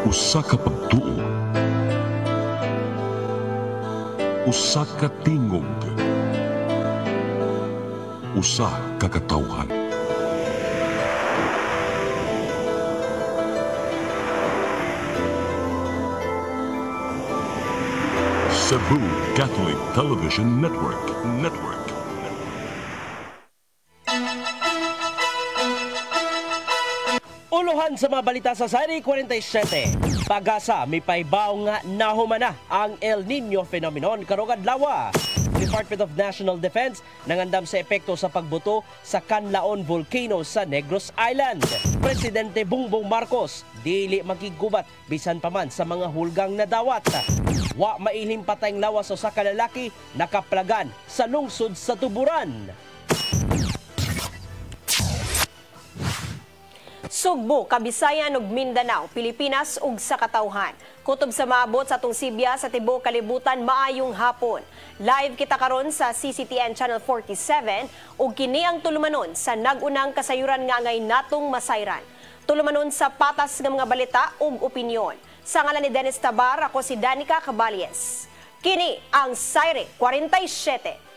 Usa ka pagtuo, usa ka tingog, usa ka katawhan. Cebu Catholic Television Network. Uluhan sa mga balita sa Sari 47. Pag-asa, may paibaw nga nahumana ang El Nino phenomenon karong adlaw. Department of National Defense nangandam sa epekto sa pagbuto sa Canlaon Volcano sa Negros Island. Presidente Bongbong Marcos dili magigubat bisan pa man sa mga hulgang nadawat. Wa mailhim patayng lawas sa kalalaki nakaplagan sa lungsod sa Tuburan. Sugbo, Kabisayan ug Mindanao, Pilipinas ug sa katawhan. Kutob sa maabot sa atong Sibya sa tibuok kalibutan maayong hapon. Live kita karon sa CCTN Channel 47 ug kini ang tulumanon sa nagunang kasayuran nga ngay natong masayran. Tulumanon sa patas nga mga balita ug opinyon. Sa ngalan ni Dennis Tabar, ako si Danica Caballes. Kini ang Sari 47.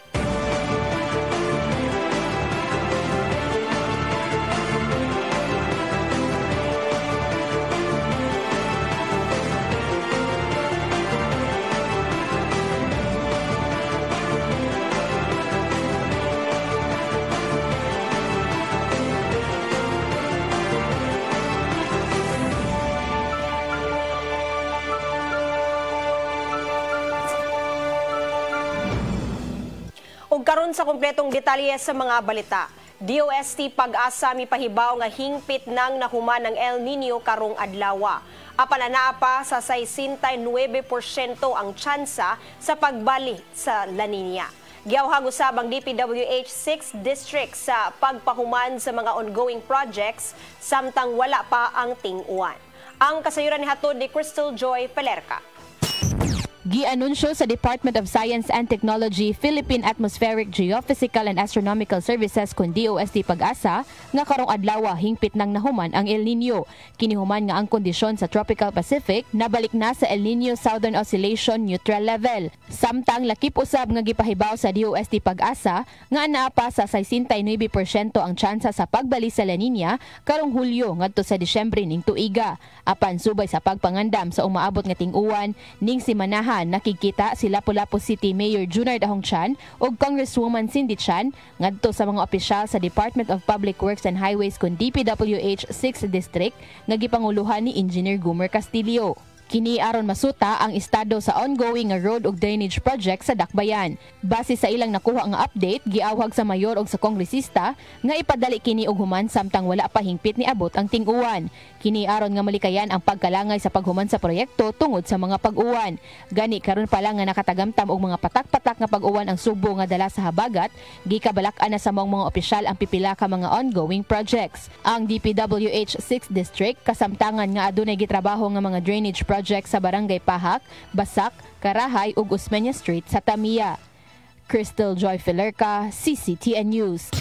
Ug karon sa kompletong detalye sa mga balita. DOST Pag-asa mipahibaw nga hingpit nang nahuman ng El Nino karong adlaw. Apan naa pa sa 69% ang tsansa sa pagbali sa La Nina. Giawhag usab ang DPWH 6 District sa pagpahuman sa mga ongoing projects samtang wala pa ang ting-uwan. Ang kasayuran ni hatod ni Crystal Joy Pelerca. Gi-anunsyo sa Department of Science and Technology, Philippine Atmospheric Geophysical and Astronomical Services kun DOST Pag-asa nga karong adlaw hingpit nang nahuman ang El Nino. Kinihuman nga ang kondisyon sa Tropical Pacific nabalik na sa El Nino Southern Oscillation neutral level. Samtang lakip usab nga gipahibaw sa DOST Pag-asa nga naa pa sa 69% ang tsansa sa pagbali sa La Nina karong Hulyo ngadto sa Disyembre ning tuiga. Apan subay sa pagpangandam sa umaabot nga ting-uwan ning simanahan nakikita si Lapu-Lapu City Mayor Junard Ahongchan ug Congresswoman Cindy Chan ngadto sa mga opisyal sa Department of Public Works and Highways kun DPWH 6 District nga gipanguluhan ni Engineer Gumer Castillo. Kini aron masuta ang estado sa ongoing nga road ug drainage project sa Dakbayan. Base sa ilang nakuha nga update, giawhag sa mayor ug sa kongresista nga ipadali kini og human samtang wala pa hingpit ni abot ang ting-uwan. Kini aron nga malikayan ang pagkalangay sa paghuman sa proyekto tungod sa mga pag-uwan. Gani karon pa lang nga nakatagamtam og mga patak-patak nga pag-uwan ang Subo nga dala sa habagat, gikabalak-an na sa mga opisyal ang pipila ka mga ongoing projects. Ang DPWH 6 District kasamtangan nga adunay gitrabaho nga mga drainage project sa Barangay Pahak, Basak, Karahay ug Osmeña Street sa Tamia. Crystal Joy Pelerca, CCTN News.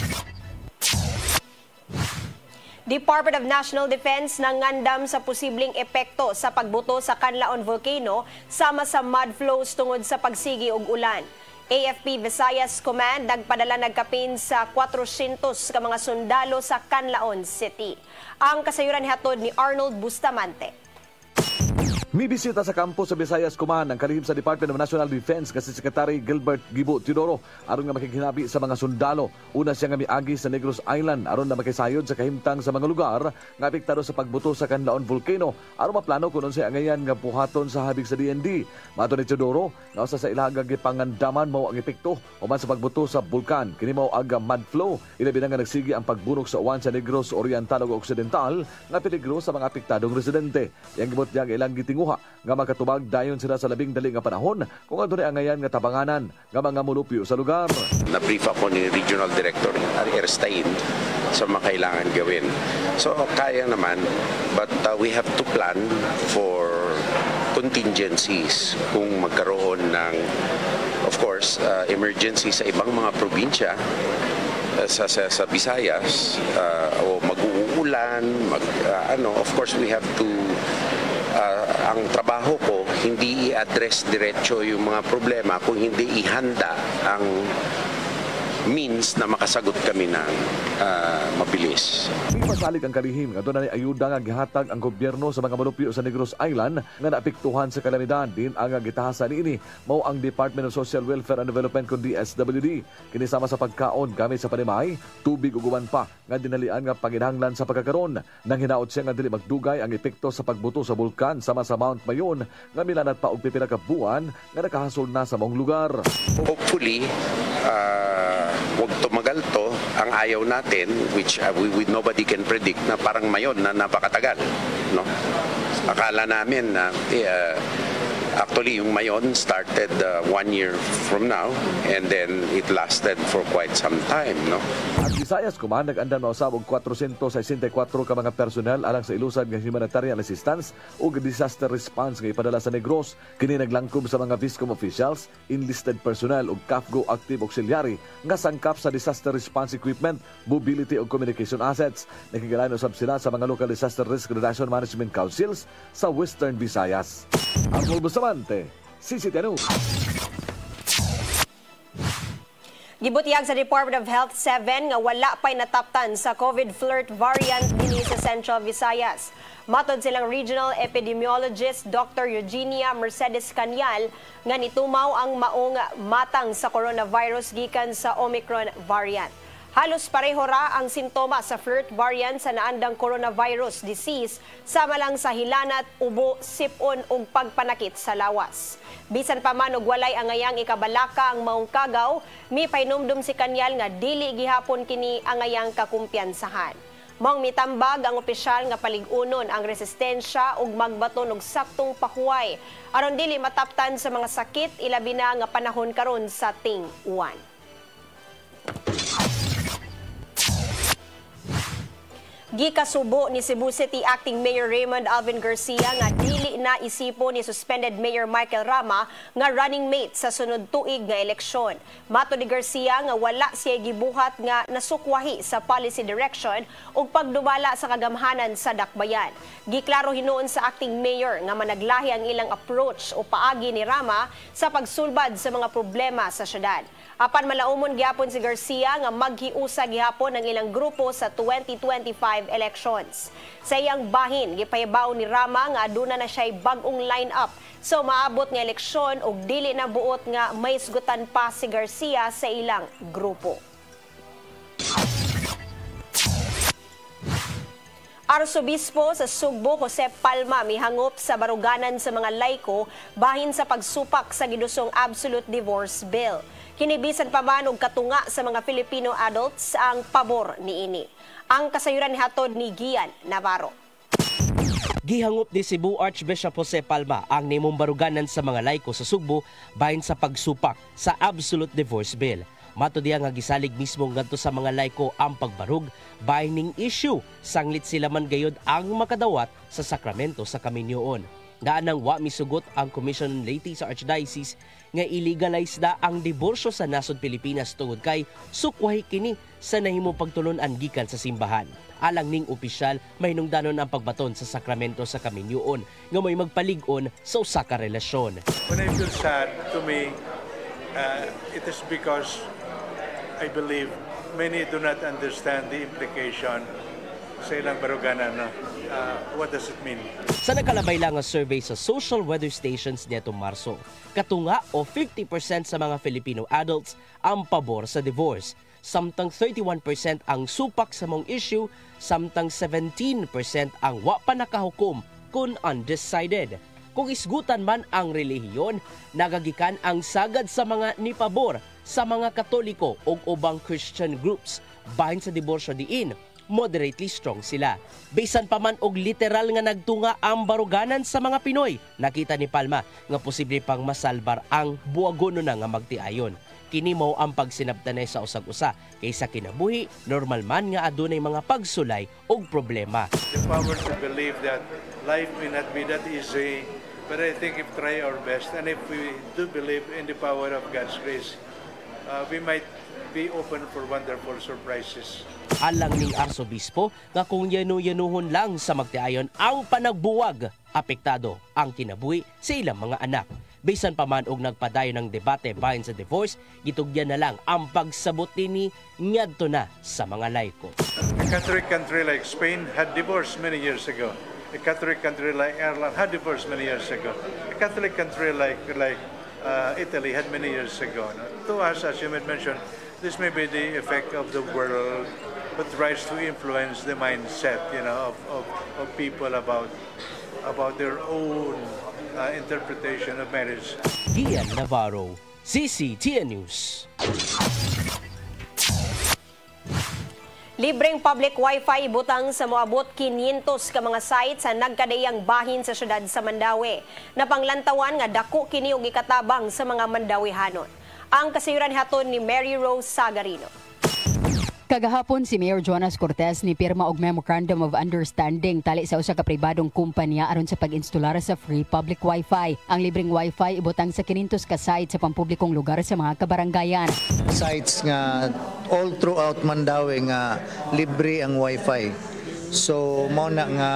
Department of National Defense nangandam sa posibleng epekto sa pagbuto sa Canlaon Volcano sama sa mud flows tungod sa pagsigi og ulan. AFP Visayas Command nagpadala nagkapin sa 400 ka mga sundalo sa Canlaon City. Ang kasayuran hatod ni Arnold Bustamante. Mibisita sa kampo sa Visayas Command ang kalihim sa Department of National Defense kasi Secretary Gilbert Gibo Teodoro aron nga makikinabi sa mga sundalo. Una siya nga miagi sa Negros Island aron na makisayod sa kahimtang sa mga lugar nga apektado sa pagbuto sa Canlaon Volcano aron maplano kung unsay angayan nga buhaton sa habig sa DND. Mato ni Teodoro, nga usa sa ilaha gipangandaman mao ang epekto human sa pagbuto sa bulkan. Kini mao aga mud flow, ilabi na nga nagsigi ang pagbunok sa uwan sa Negros Oriental ug Occidental nga peligro sa mga apektadong residente. Yang gibot yang ilang gitinguha nga makatubag dayon sila sa labing dali nga panahon kung adunay angayan nga tabanganan nga mga mulupyo sa lugar. Na-brief ako ni Regional Director Erstain sa mga kailangan gawin. So kaya naman, but we have to plan for contingencies kung magkaroon ng, of course, emergency sa ibang mga probinsya sa Visayas o mag-uulan, of course we have to ang trabaho ko, hindi i-address diretso yung mga problema, kung hindi ihanda ang means na makasagot kami ng mabilis. Ipasalig ang kalihim nga doon na ayuda nga gihatag ang gobyerno sa mga malupyo sa Negros Island nga naapektuhan sa kalamidad. Din ang gitahasan niini mao ang Department of Social Welfare and Development kun DSWD. Kini sama sa pagkaon gamit sa panimay, tubig ug uban pa nga dinalian nga panginahanglan sa pagkakaron. Nang hinaot siya nga dili magdugay ang epekto sa pagbuto sa bulkan sama sa Mount Mayon nga milanat pa og pipila ka buwan nga nakahasol na sa mong lugar. Hopefully, huwag tumagal to. Ang ayaw natin, which nobody can predict, na parang mayon na napakatagal. No? Akala namin na actually yung mayon started 1 year from now and then it lasted for quite some time. No? Ang Visayas kuman nag-andan mausab og 464 ka mga personel alang sa ilusad nga humanitarian assistance ug disaster response nga ipadala sa Negros. Kini naglangkob sa mga Viscom officials, enlisted personnel ug CAFGO active auxiliary nga sangkap sa disaster response equipment, mobility ug communication assets. Nakikilain usab sila sa mga local disaster risk reduction management councils sa Western Visayas. Arnold Bustamante, CCTV News. Gibutiyag sa Department of Health 7 nga wala pa'y nataptan sa COVID flirt variant dinhi sa Central Visayas. Matod silang regional epidemiologist Dr. Eugenia Mercedes Canyal nga nitumaw ang maong matang sa coronavirus gikan sa Omicron variant. Halos pareho ra ang sintomas sa flirt variant sa naandang coronavirus disease, sama lang sa hilanat, ubo, sipon ug pagpanakit sa lawas. Bisan pa man og walay angayang ikabalaka ang maong kagaw, mi painumdum si Kanyal nga dili gihapon kini angayang kakumpiyansahan. Maong mitambag ang opisyal nga paligunon ang resistensya ug magbaton og saktong pahuway aron dili mataptan sa mga sakit ilabi na nga panahon karon sa ting-uwan. Gikasubo ni Cebu City Acting Mayor Raymond Alvin Garcia nga dili na isipo ni suspended Mayor Michael Rama nga running mate sa sunod tuig nga eleksyon. Mato ni Garcia nga wala siya gibuhat nga nasukwahi sa policy direction ug pagdumala sa kagamhanan sa dakbayan. Giklaro hinuon sa acting mayor nga managlahi ang ilang approach o paagi ni Rama sa pagsulbad sa mga problema sa syudad. Apan malaumon gihapon si Garcia nga maghiusa gihapon ang ilang grupo sa 2025 elections. Sa iyang bahin, gipahibaw ni Rama nga aduna na siya'y bag-ong line-up. So maabot nga eleksyon ug dili na buot nga may isgutan pa si Garcia sa ilang grupo. Arsobispo sa Sugbo, Jose Palma, mihangop sa baruganan sa mga laiko bahin sa pagsupak sa gidusong Absolute Divorce Bill. Kinibisan pa man og katunga sa mga Filipino adults ang pabor niini. Ang kasayuran ni hatod ni Gian Navarro. Gihangop ni Cebu Archbishop Jose Palma ang nimong baruganan sa mga laiko sa Sugbo bahin sa pagsupak sa Absolute Divorce Bill. Mato diya nga gisalig mismo ngadto sa mga laiko ang pagbarug bahin ning issue, sanglit sila man gayud ang makadawat sa sakramento sa kaminyoon. Daanang wa misugot ang Commission on Laity sa Archdiocese nga ilegalize na ang diborsyo sa nasod Pilipinas tungod kay sukwahi kini sa nahimong pagtulon-an gikan sa simbahan. Alang ning opisyal, mahinungdanon ang pagbaton sa sakramento sa kaminyoon nga may magpalig-on sa usa ka relasyon. When I feel sad, to me, it is because I believe many do not understand the implication sa ilang baruganan. What does it mean? Sa nakalabay lang nga survey sa social weather stations nitong Marso, katunga o 50% sa mga Filipino adults ang pabor sa divorce. Samtang 31% ang supak sa mong issue, samtang 17% ang wa pa nakahukom kung undecided. Kung isgutan man ang relihiyon, nagagikan ang sagad sa mga nipabor sa mga Katoliko o ubang Christian groups. Bahin sa diborsyo diin, moderately strong sila. Bisan pa man og literal nga nagtunga ang baruganan sa mga Pinoy, nakita ni Palma nga posible pang masalbar ang buwagono na nga magtiayon. Kini mao ang pagsinabtanay sa usag-usa kaysa kinabuhi, normal man nga adunay mga pagsulay og problema. The power to believe that life may not be that easy, but I think if try our best and if we do believe in the power of God's grace, we might be open for wonderful surprises. Alang ning Arsobispo nga kung yanu-yanuhon lang sa magtiayon ang panagbuwag, apektado ang kinabuhi sa ilang mga anak. Bisan pa man og nagpadayon ng debate bahin sa divorce, gitugyan na lang ang pagsabot ni ngadto na sa mga laiko. A Catholic country like Spain had divorced many years ago. A Catholic country like Ireland had divorced many years ago. A Catholic country like Italy had many years ago. To us, as you mentioned, this may be the effect of the world, but tries to influence the mindset, of people about their own interpretation of marriage. Gian Navarro, CCTN News. Libreng public wifi butang sa moabot 500 ka mga sites sa nagkadayang bahin sa syudad sa Mandawi. Napanglantawan nga dako kini og ikatabang sa mga Mandawihanon. Ang kasayuran haton ni Mary Rose Sagarino. Kagahapon si Mayor Jonas Cortez ni pirma og Memorandum of Understanding tali sa usa ka pribadong kumpanya aron sa pag-instalar sa free public wifi. Ang libreng wifi ibutang sa 500 ka site sa pampublikong lugar sa mga kabaranggayan. Sites nga all throughout Mandawi nga libre ang wifi. So mao na nga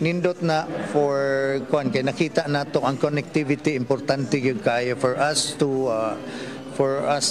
nindot na for kay nakita nato ang connectivity importante gyud kaayo for us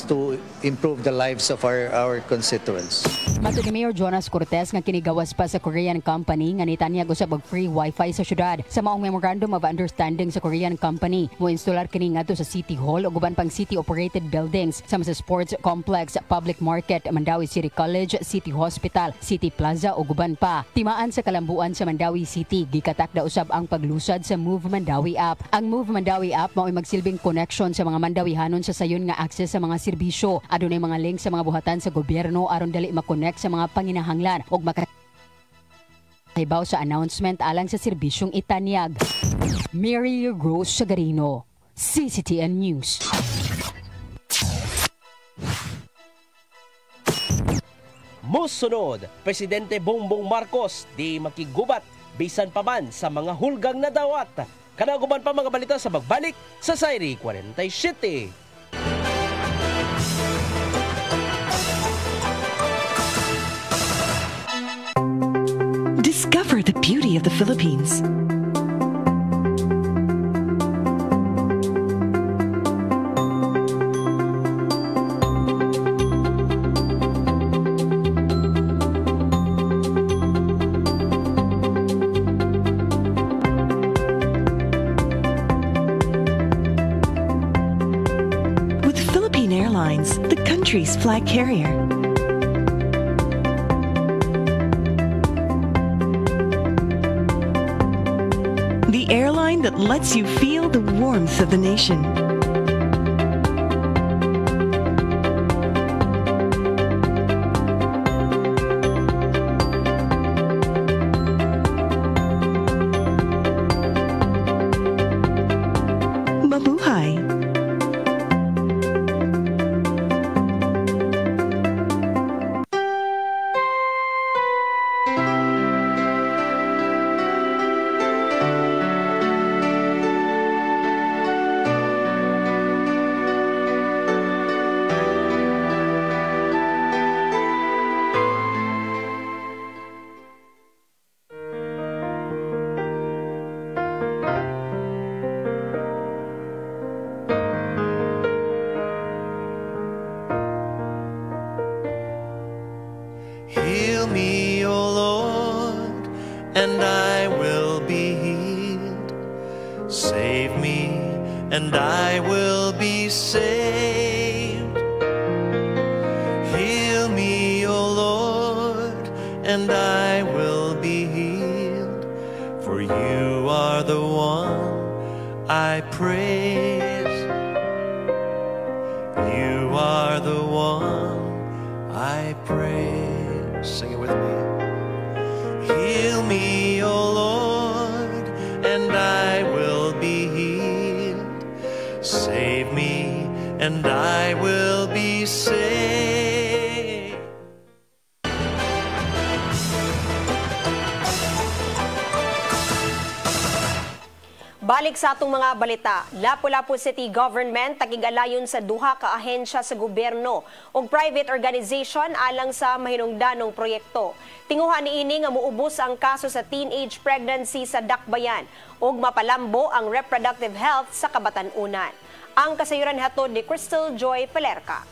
to improve the lives of our constituents. Matud ni Mayor Jonas Cortez nga kinigawas pa sa Korean company nga nitanyag usab og free wifi sa syudad. Sa maong Memorandum of Understanding sa Korean company, mo-instalar kini ngadto sa City Hall ug uban pang city-operated buildings sama sa Sports Complex, Public Market, Mandawi City College, City Hospital, City Plaza ug uban pa. Timaan sa kalambuan sa Mandawi City, gikatakda usab ang paglusad sa Move Mandawi app. Ang Move Mandawi app mao'y magsilbing connection sa mga Mandawihanon sa sayon nga access sa mga serbisyo. Adunay mga link sa mga buhatan sa gobyerno aron dali makonect sa mga panginahanglan ug makahibaw sa announcement alang sa serbisyong itanyag. Mary Rose Sagarino, CCTN News. Musunod, Presidente Bongbong Marcos di makigubat bisan pa man sa mga hulgang na dawat. Kanaguban pa mga balita sa magbalik sa Sairi 47. Discover the beauty of the Philippines. With Philippine Airlines, the country's flag carrier. The airline that lets you feel the warmth of the nation. Mabuhay! Heal me, O Lord, and I will be healed. Save me, and I will be saved. Heal me, O Lord, and I will be healed. For you are the one I praise. You are the one I praise. Sing it with me. Heal me, O Lord, and I will be healed. Save me, and I will be saved. Balik sa atong mga balita, Lapu-Lapu City Government takig-alayon sa duha ka ahensya sa gobyerno ug private organization alang sa mahinungdanong proyekto. Tinguha niini nga muubos ang kaso sa teenage pregnancy sa Dakbayan ug mapalambo ang reproductive health sa kabatan-unan. Ang kasayuran hatod ni Crystal Joy Pelerca.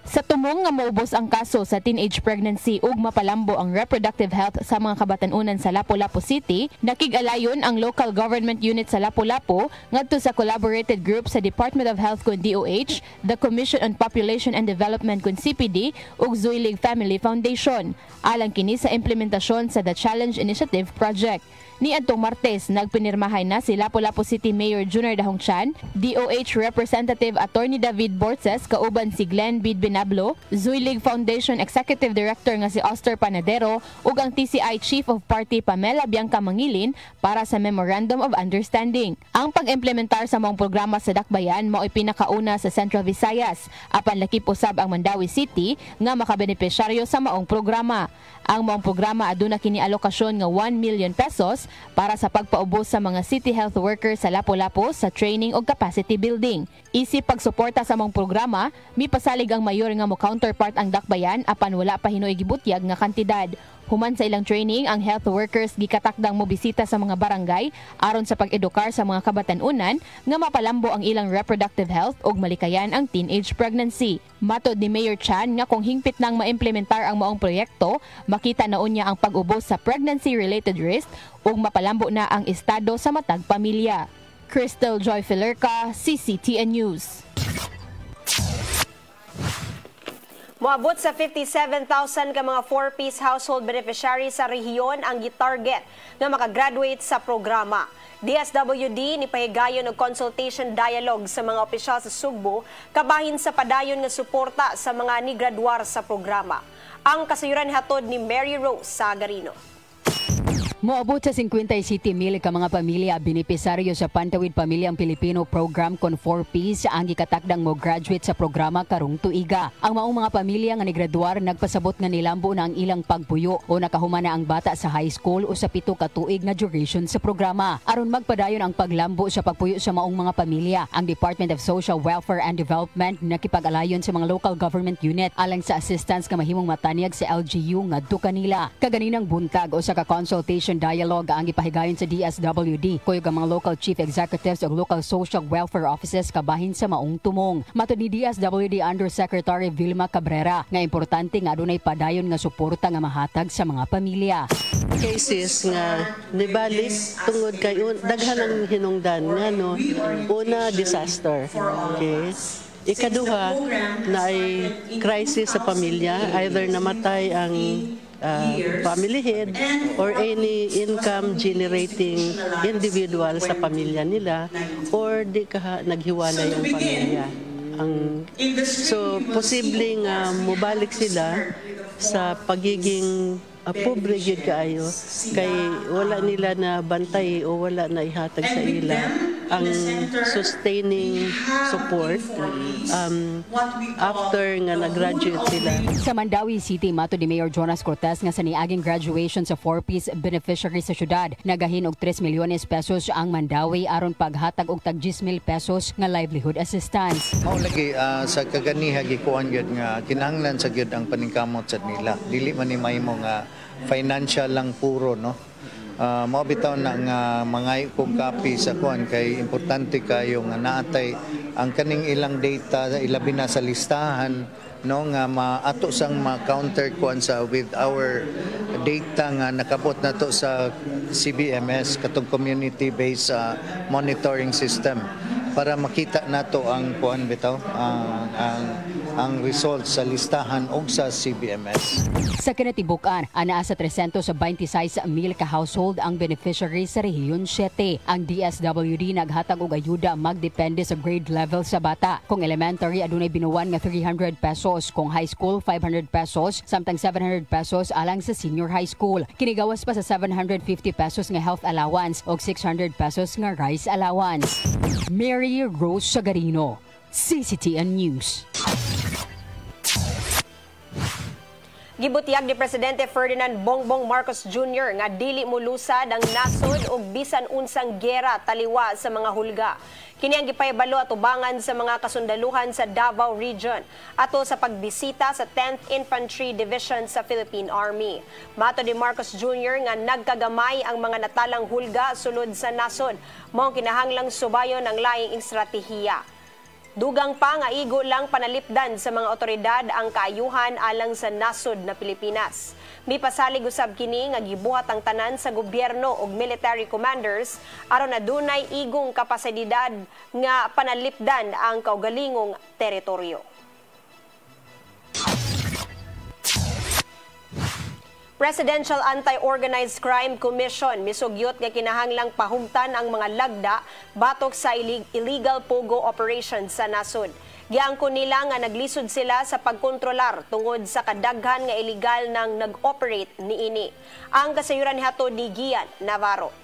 Sa tumong nga maubos ang kaso sa teenage pregnancy ug mapalambo ang reproductive health sa mga kabatan-unan sa Lapu-Lapu City, nakig-alayon ang local government unit sa Lapu-Lapu ngadto sa collaborated group sa Department of Health kun DOH, the Commission on Population and Development kun CPD ug Zuilig Family Foundation. Alang kini sa implementasyon sa The Challenge Initiative project. Niadtong Martes, nagpinirmahay na si Lapu-Lapu City Mayor Junior Dahongchan, DOH Representative Attorney David Borces, kauban si Glenn Bid Binablo, Zuilig Foundation Executive Director nga si Oster Panadero, ug ang TCI Chief of Party Pamela Bianca Mangilin para sa Memorandum of Understanding. Ang pag-implementar sa mga programa sa Dakbayan mao'y pinakauna sa Central Visayas, apan lakip usab ang Mandawi City nga makabenepisyaryo sa maong programa. Ang maong programa aduna kini alokasyon nga 1 million pesos para sa pagpaubos sa mga city health workers sa Lapu-Lapu sa training o capacity building. Isip pagsuporta sa maong programa, mipasalig ang mayor nga mo counterpart ang Dakbayan apan wala pa hinoy gibutyag nga kantidad. Human sa ilang training, ang health workers gikatakdang mobisita sa mga barangay aron sa pag-edukar sa mga kabatan-unan nga mapalambo ang ilang reproductive health ug malikayan ang teenage pregnancy. Matod ni Mayor Chan nga kung hingpit nang maimplementar ang maong proyekto, makita na unya ang pag-ubos sa pregnancy-related risk ug mapalambo na ang estado sa matag pamilya. Crystal Joy Pelerca, CCTN News. Moabot sa 57,000 ka mga 4-piece household beneficiaries sa rehiyon ang gitarget nga makagraduate sa programa. DSWD ni pahigayon og consultation dialogue sa mga opisyal sa Sugbo kabahin sa padayon nga suporta sa mga nigraduar sa programa. Ang kasayuran hatod ni Mary Rose Sagarino. Moabot sa 57,000 ka mga pamilya benepisaryo sa Pantawid Pamilyang Pilipino Program kon 4Ps ang gikatakdang mo graduate sa programa karong tuiga. Ang maong mga pamilya nga nigraduar nagpasabot nga nilambo na ang ilang pagpuyo o nakahuman na ang bata sa high school o sa 7 ka tuig nga duration sa programa. Aron magpadayon ang paglambo sa pagpuyo sa maong mga pamilya, ang Department of Social Welfare and Development nakipag-alayon sa mga local government unit alang sa assistance nga mahimong matanyag sa LGU ngadto kanila. Kaganinang buntag o sa ka-consultation dialogue ang ipahigayon sa DSWD kuyog ang mga local chief executives ug local social welfare offices kabahin sa maong tumong. Matod ni DSWD Undersecretary Vilma Cabrera nga importante nga adunay padayon nga suporta nga mahatag sa mga pamilya. Cases nga nibalik tungod kay daghan ang hinungdan nga no, una disaster. Okay. Ikaduha na ay crisis sa pamilya, either namatay ang family head or any income generating individual sa pamilya nila or di ka naghiwalay ang pamilya. So posibleng mubalik sila sa pagiging pobre gyud kaayo kay wala nila na bantay o wala na ihatag sa ila ang sustaining support after nga nag-graduate sila. Sa Mandawi City, matod ni Mayor Jonas Cortez nga sa niaging graduation sa 4-piece beneficiary sa syudad, nagahin og 3 milyones pesos ang Mandawi aron paghatag og tag 10,000 pesos nga livelihood assistance. Mao lagi sa kaganiha gikuan gyud nga kinahanglan sa gyud ang paningkamot sa nila. Dili man ni mahimo nga financial lang puro, no. Mao bitaw na nga mangay kong copy sa kuan kay importante kayo nga naatay ang kaning ilang data ilabi na sa listahan no nga maato sang ma-counter kuan sa with our data nga nakabot na to sa CBMS katong community based monitoring system para makita nato ang kuan bitaw ang results sa listahan og sa CBMS. Sa kinatibukan, anaa sa 326,000 ka household ang beneficiary sa Rehiyon 7. Ang DSWD naghatag og ayuda magdepende sa grade level sa bata. Kung elementary, adunay binuwan nga 300 pesos. Kung high school, 500 pesos. Samtang 700 pesos alang sa senior high school. Kinigawas pa sa 750 pesos nga health allowance o 600 pesos nga rice allowance. Mary Rose Sagarino, CCTN News. Gibutiyag ni Presidente Ferdinand Bongbong Marcos Jr. nga dili molusad ang nasod og bisan unsang gera taliwa sa mga hulga. Kini ang gipahibalo at ubangan sa mga kasundaluhan sa Davao Region ato sa pagbisita sa 10th Infantry Division sa Philippine Army. Mato ni Marcos Jr. nga nagkagamay ang mga natalang hulga sulod sa nasod, mao kinahanglang subayon ang laing estratehiya. Dugang pa nga igo lang panalipdan sa mga otoridad ang kaayuhan alang sa nasod na Pilipinas. Mipasalig usab kini nga gibuhat ang tanan sa gobyerno ug military commanders aron adunay igong kapasidad nga panalipdan ang kaugalingong teritoryo. Presidential Anti-Organized Crime Commission misugyot nga kinahanglang pahugtan ang mga lagda batok sa illegal pogo operations sa nasod. Giangkon nila nga naglisod sila sa pagkontrolar tungod sa kadaghan nga illegal nang nag-operate niini. Ang kasayuran ni hatod ni Gian Navarro.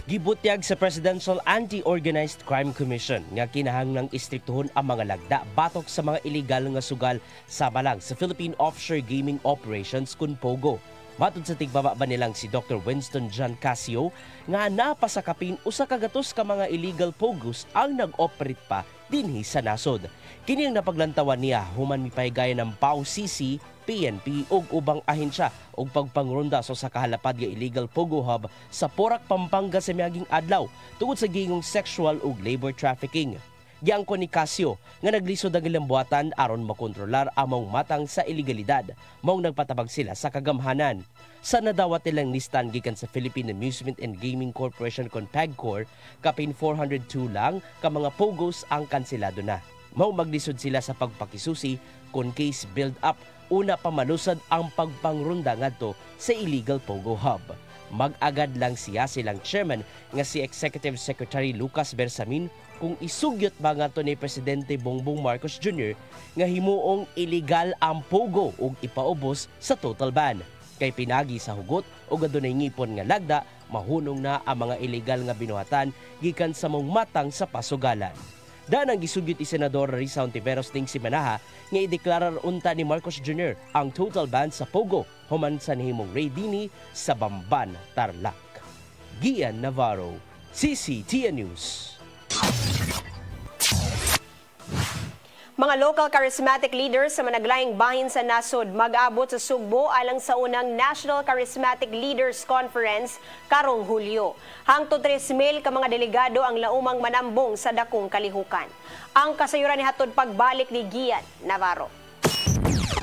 Gibutyag sa Presidential Anti-Organized Crime Commission nga kinahanglang istriktuhon ang mga lagda batok sa mga illegal nga sugal sa balang sa Philippine Offshore Gaming Operations kun POGO. Matod sa tigbaba nilang si Dr. Winston John Casio nga napasakapin usa ka gatos ka mga illegal POGOs ang nag-operate pa dinhi sa nasod. Kini ang napaglantawan niya human mipahigaya ng PAO-CC, PNP ug ubang ahensya ug pagpangronda sa kahalapad nga illegal pogo hub sa Porac, Pampanga sa miaging adlaw tungod sa gingong sexual ug labor trafficking. Giangkon ni Casio nga naglisod ang ilang buhatan aron makontrolar among matang sa ilegalidad, maong nagpatabag sila sa kagamhanan. Sa nadawat nilang listan gikan sa Philippine Amusement and Gaming Corporation kon PAGCOR, kapin 402 lang ka mga pogos ang kanselado na. Mao maglisod sila sa pagpakisusi kon case build up una pa malusad ang pagpangrunda ngadto sa illegal pogo hub. Mag-agad lang silang chairman nga si Executive Secretary Lucas Bersamin kung isugyot ba ngadto ni Presidente Bongbong Marcos Jr. nga himuong illegal ang pogo ug ipaubos sa total ban. Kay pinagi sa hugot ug adunay ngipon nga lagda, mahunong na ang mga illegal nga binuhatan gikan sa mong matang sa pasugalan. Daan ang gisugyot ni Senador Risa Ontiveros ning si Manaha nga ideklarar unta ni Marcos Jr. ang total ban sa pogo human sa nahimong raid dinhi sa Bamban, Tarlac. Gian Navarro, CCTN News. Mga local charismatic leaders sa managlaing bahin sa nasod mag-abot sa Sugbo alang sa unang National Charismatic Leaders Conference karong Hulyo. Hangtod 3,000 ka mga delegado ang laumang manambong sa dakong kalihukan. Ang kasayuran ni hatod pagbalik ni Gian Navarro.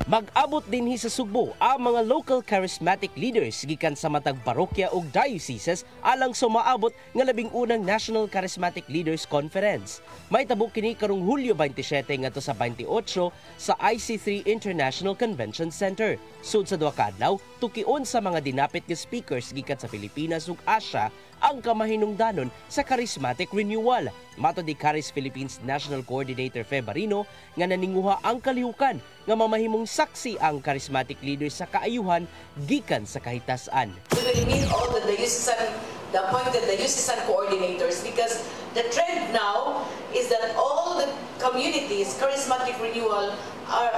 Mag-abot dinhi sa Sugbo ang mga local charismatic leaders gikan sa matag parokya ug dioceses alang sa maabot nga labing unang National Charismatic Leaders Conference. May tabok kini karong Hulyo 27 ngadto sa 28 sa IC3 International Convention Center. Sud sa duha ka adlaw, tukion sa mga dinapit nga speakers gikan sa Pilipinas ug Asia ang kamahinungdanon sa charismatic renewal. Matod ni Charis Philippines National Coordinator Febarino nga naninguha ang kalihukan nga mamahimong saksi ang charismatic leaders sa kaayuhan gikan sa kahitasan. We will meet all the appointed diocesan coordinators because the trend now is that all the communities, charismatic renewal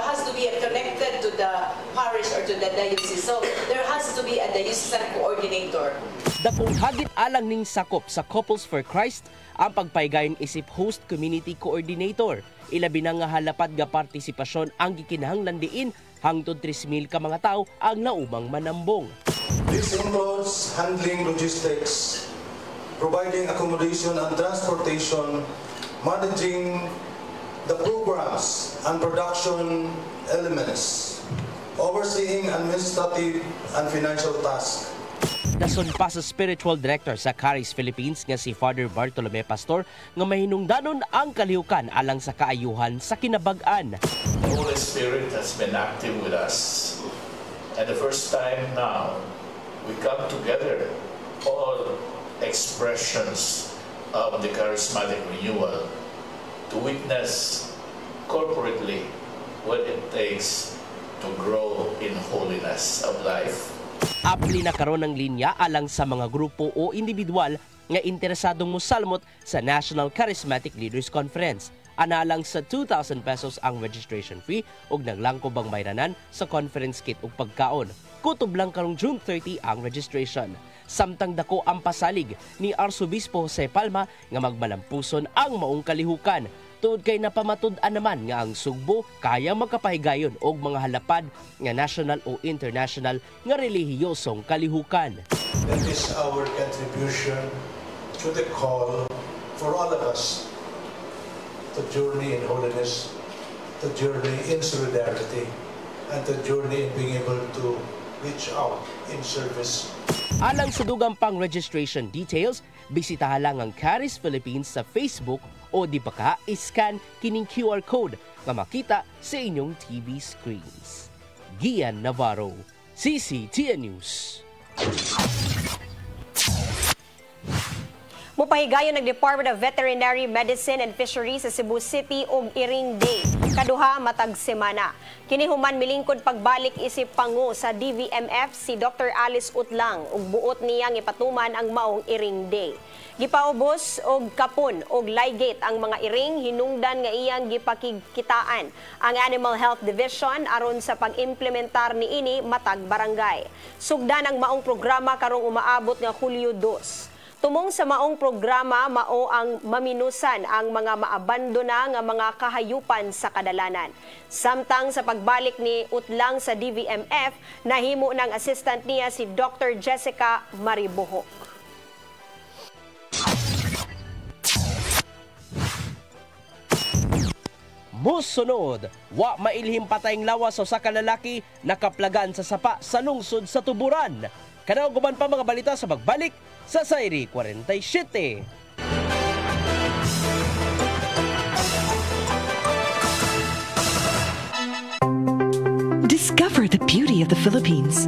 has to be connected to the parish or to the diocese. So there has to be a diocesan coordinator. Dakong hagit alang ning sakop sa Couples for Christ ang pagpaygayon isip host community coordinator. Ilabi na nga halapad nga partisipasyon ang gikinahanglan diin hangtod 3,000 ka mga tao ang naumang manambong. This includes handling logistics, providing accommodation and transportation, managing the programs and production elements, overseeing administrative and financial tasks. Dason pa sa spiritual director sa Charis Philippines nga si Father Bartolome Pastor nga mahinungdanon ang kalihukan alang sa kaayuhan sa kinabag-an. The Holy Spirit has been active with us. And the first time now, we come together, all expressions of the charismatic renewal, to witness corporately what it takes to grow in holiness of life. Apli na karon ng linya alang sa mga grupo o individual nga interesadong mosalmot sa National Charismatic Leaders Conference. Analang sa 2,000 pesos ang registration fee ug naglangkob ang bayranan sa conference kit ug pagkaon. Kutob lang karong June 30 ang registration. Samtang dako ang pasalig ni Arsobispo Jose Palma nga magmalampuson ang maong kalihukan. Tuod kay napamatud-an naman nga ang Sugbo kaya magkapahigayon og mga halapad nga national o international nga relihiyosong kalihukan. That is our contribution to the call for all of us to journey in holiness, to journey in solidarity, and to journey in being able to reach out in service. Alang sa dugang pang registration details, bisitahan lang ang Charis Philippines sa Facebook o di pa ka iscan kining QR code na makita sa inyong TV screens. Gian Navarro, CCTN News. Mupahigayon ng Department of Veterinary Medicine and Fisheries sa Cebu City og Iring Day, kaduha matag semana. Kini human milingkod pagbalik isip pangu sa DVMF si Dr. Alice Utlang ug buot niyang ipatuman ang maong Iring Day. Gipaubos og kapon og ligate ang mga iring, hinungdan nga iyang gipakigkitaan ang Animal Health Division aron sa pag-implementar niini matag barangay. Sugdan ang maong programa karong umaabot nga Hulyo 2. Tumong sa maong programa, mao ang maminusan ang mga maabandona nga mga kahayupan sa kadalanan. Samtang sa pagbalik ni Utlang sa DVMF, nahimo ng assistant niya si Dr. Jessica Maribuhok. Musunod, wa mailhim patayng lawas sa usa ka lalaki nakaplagan sa sapa sa lungsod sa Tuburan. Kanaw guban pa mga balita sa pagbalik sa Sayri 47. Discover the beauty of the Philippines.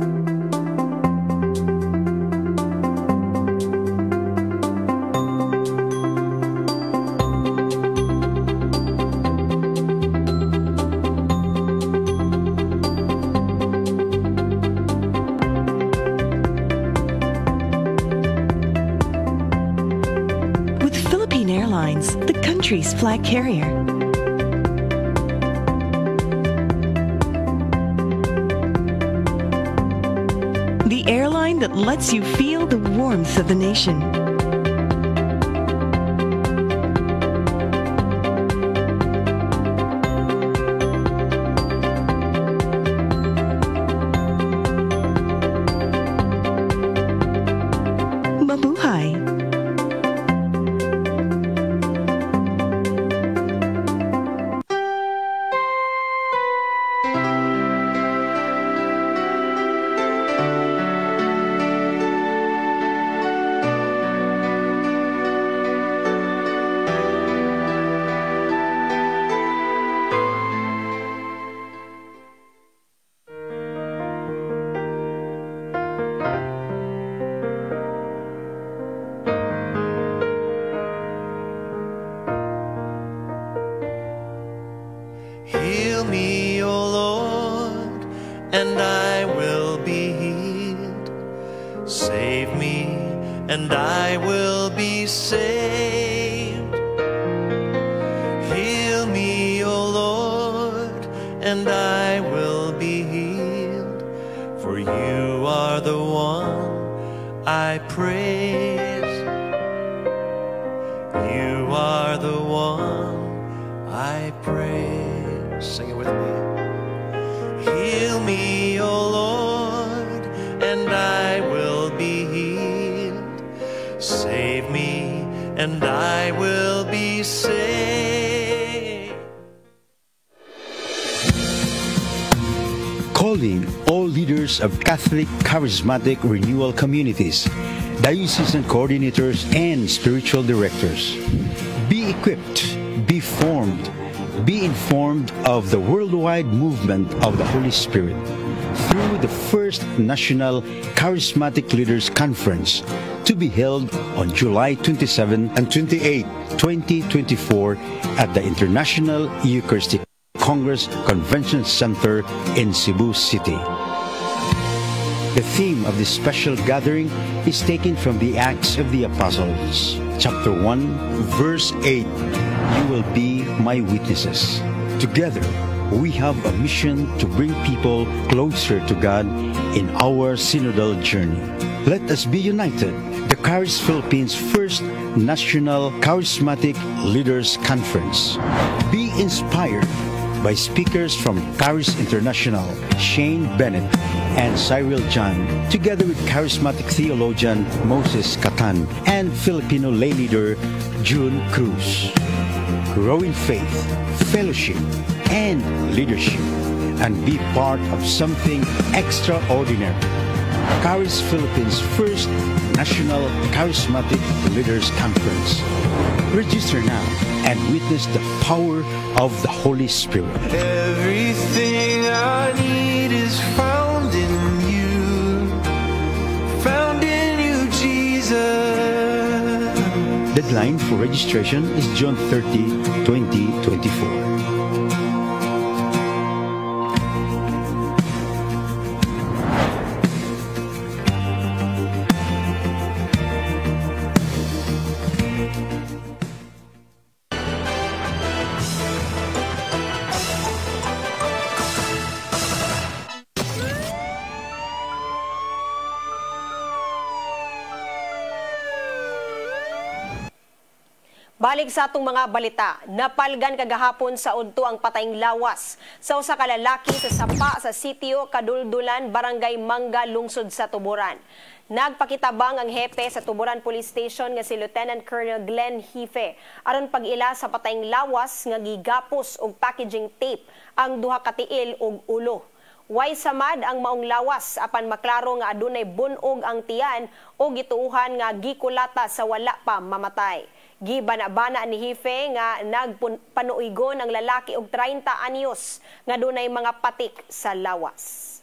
Airlines, the country's flag carrier. The airline that lets you feel the warmth of the nation. Mabuhay! Heal me, O Lord, and I will be healed. Save me, and I will be saved. Heal me, O Lord, and I will be healed. For you are the one I praise. You are the one I praise. Sing it with me. Heal me, O Lord, and I will be healed. Save me, and I will be saved. Calling all leaders of Catholic Charismatic Renewal Communities, diocesan coordinators, and spiritual directors. Be equipped, be formed, be informed of the worldwide movement of the Holy Spirit through the first National Charismatic Leaders Conference to be held on July 27 and 28, 2024 at the International Eucharistic Congress Convention Center in Cebu City. The theme of this special gathering is taken from the Acts of the Apostles, chapter 1, verse 8. you will be my witnesses. Together, we have a mission to bring people closer to God in our synodal journey. Let us be united. The Charis Philippines First National Charismatic Leaders Conference. Be inspired by speakers from Charis International, Shane Bennett and Cyril John, together with charismatic theologian Moses Catan and Filipino lay leader June Cruz. Grow in faith, fellowship, and leadership, and be part of something extraordinary. Charis Philippines First National Charismatic Leaders Conference. Register now and witness the power of the Holy Spirit. Everything I need is found in you, Jesus. Deadline for registration is June 30, 2024. Balik sa atong mga balita, napalgan kagahapon sa udto ang patayng lawas sa usa ka lalaki sa sapa sa sitio Kaduldulan, Barangay Mangga, lungsod sa Tuburan. Nagpakitabang ang hepe sa Tuburan Police Station nga si Lieutenant Colonel Glenn Hife aron pag-ila sa patayng lawas nga gigapos og packaging tape ang duha ka tiil ug ulo. Way samad ang maong lawas apan maklaro nga adunay bunog ang tiyan o gituuhan nga gikulata sa wala pa mamatay. Gibana-bana ni Hife nga nagpanuigon ang lalaki og 30 anyos nga dunay mga patik sa lawas.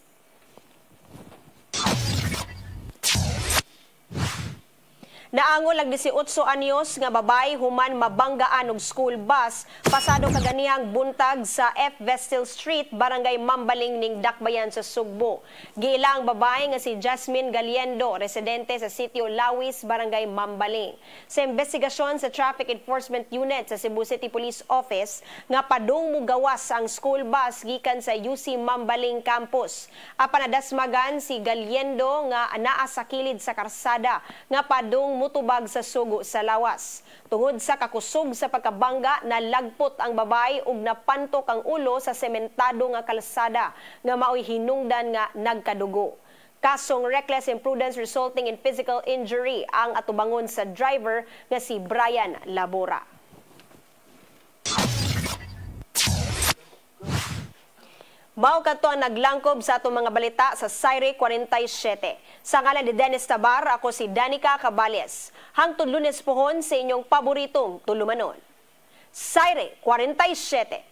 Naangol ang 18 anyos nga babay human mabanggaan og school bus pasado kaganihang buntag sa F. Vestil Street, Barangay Mambaling ning Dakbayan sa Sugbo. Giila ang babay nga si Jasmine Galiendo, residente sa sitio Lawis, Barangay Mambaling. Sa investigasyon sa Traffic Enforcement Unit sa Cebu City Police Office nga padung mugawas ang school bus gikan sa UC Mambaling Campus. Apan nadasmagan si Galiendo nga anaa sa kilid sa karsada nga padung mutubag sa sugo sa lawas. Tungod sa kakusog sa pagkabangga, nalagpot ang babay ug napantok ang ulo sa sementado nga kalsada nga maoy hinungdan nga nagkadugo. Kasong reckless imprudence resulting in physical injury ang atubangon sa driver nga si Brian Labora. Mao kadto ang naglangkob sa atong mga balita sa Saire 47. Sa ngalan ni Dennis Tabar, ako si Danica Cabales. Hangtod Lunes pohon sa inyong paboritong tulumanon. Saire 47.